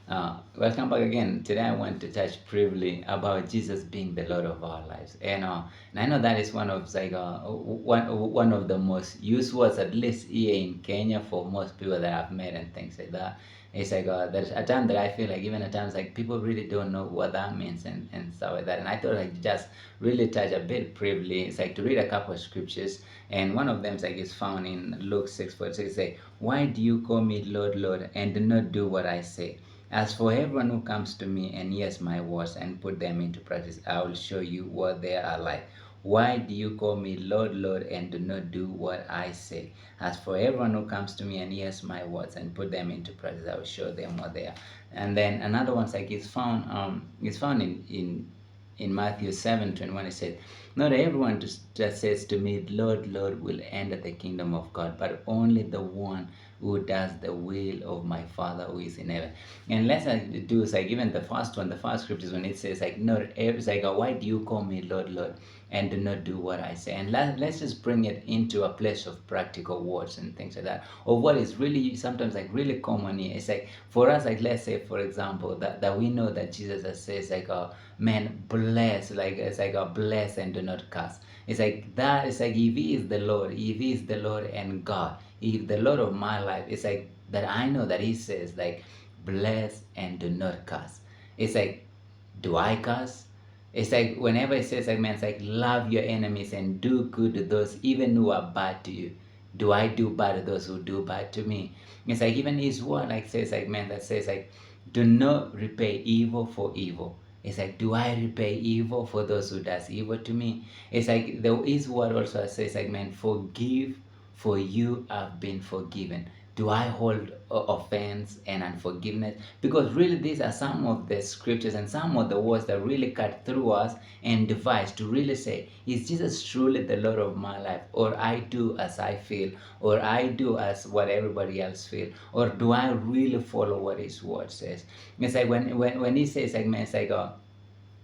Welcome back again. Today I want to touch briefly about Jesus being the Lord of our lives. And I know that is one of the most used words, at least here in Kenya, for most people that I've met and things like that. It's there's a time that I feel like even at times like people really don't know what that means and stuff like that. And I thought like just really touch a bit briefly. It's like to read a couple of scriptures, and one of them is found in Luke 6:46. Say, "Why do you call me Lord, Lord, and do not do what I say? As for everyone who comes to me and hears my words and put them into practice, I will show you what they are like. Why do you call me Lord, Lord, and do not do what I say? As for everyone who comes to me and hears my words and put them into practice, I will show them what they are." And then another one's like it's found in Matthew 7:21. It says, "Not everyone just says to me, Lord, Lord, will enter the kingdom of God, but only the one who does the will of my Father who is in heaven." And let's do is like even the first one, the first scriptures when it says like not it's like why do you call me Lord, Lord, and do not do what I say? And let's just bring it into a place of practical words and things like that. Or what is really sometimes like really common here. It's like for us, like let's say for example that we know that Jesus says like man bless, like it's like a bless and do not curse. It's like that. It's like if he is the Lord, if he is the Lord and God, if the Lord of my life, it's like that I know that he says like bless and do not curse. It's like, do I curse? It's like whenever it says like man, it's like love your enemies and do good to those even who are bad to you. Do I do bad to those who do bad to me? It's like even his word like says like man that says like do not repay evil for evil. It's like, do I repay evil for those who does evil to me? It's like his word also says like man, forgive for you have been forgiven. Do I hold offense and unforgiveness? Because really these are some of the scriptures and some of the words that really cut through us and devise to really say, is Jesus truly the Lord of my life? Or I do as I feel? Or I do as what everybody else feel? Or do I really follow what his word says? It's like when he says like man, it's like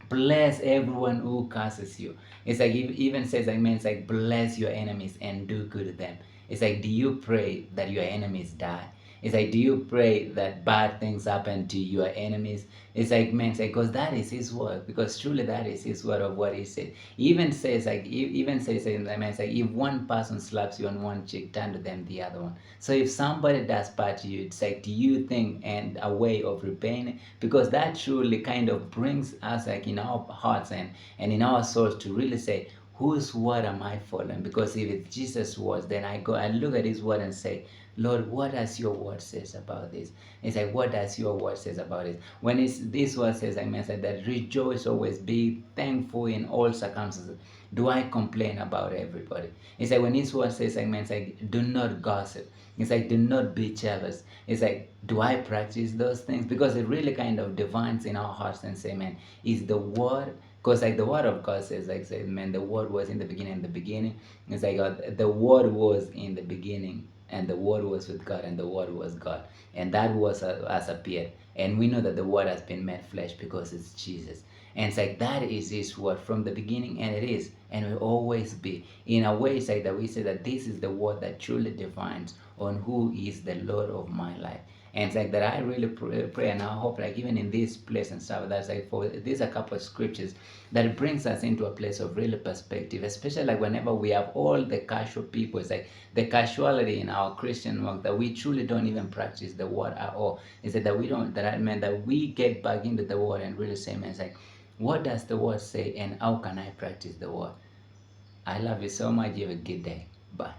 bless everyone who curses you. It's like it even says like man, it's like bless your enemies and do good to them. It's like, do you pray that your enemies die? It's like, do you pray that bad things happen to your enemies? It's like man, it's like because that is his word. Because truly that is his word of what he said. He even says like even says in the man, it's like if one person slaps you on one cheek, turn to them the other one. So if somebody does bad to you, it's like, do you think and a way of repaying it? Because that truly kind of brings us like in our hearts and in our souls to really say, whose word am I following? Because if it's Jesus' words, then I go and look at his word and say, Lord, what does your word says about this? It's like, what does your word says about it? When it's this word says, I mean, said that rejoice always, be thankful in all circumstances. Do I complain about everybody? It's like when his word says, I mean, it's like, do not gossip. It's like, do not be jealous. It's like, do I practice those things? Because it really kind of divines in our hearts and say, man, is the word, because like the word of God says, like says, man, the word was in the beginning, and the beginning. It's like the word was in the beginning, and the word was with God, and the word was God, and that was has appeared. And we know that the word has been made flesh because it's Jesus. And it's like that is his word from the beginning, and it is, and will always be. In a way, it's like that we say that this is the word that truly defines on who is the Lord of my life. And it's like that I really pray and I hope like even in this place and stuff that's like for these are a couple of scriptures that brings us into a place of real perspective, especially like whenever we have all the casual people. It's like the casuality in our Christian work that we truly don't even practice the word at all. Is that we don't that I mean that we get back into the word and really say, man, it's like, what does the word say and how can I practice the word? I love you so much. You have a good day. Bye.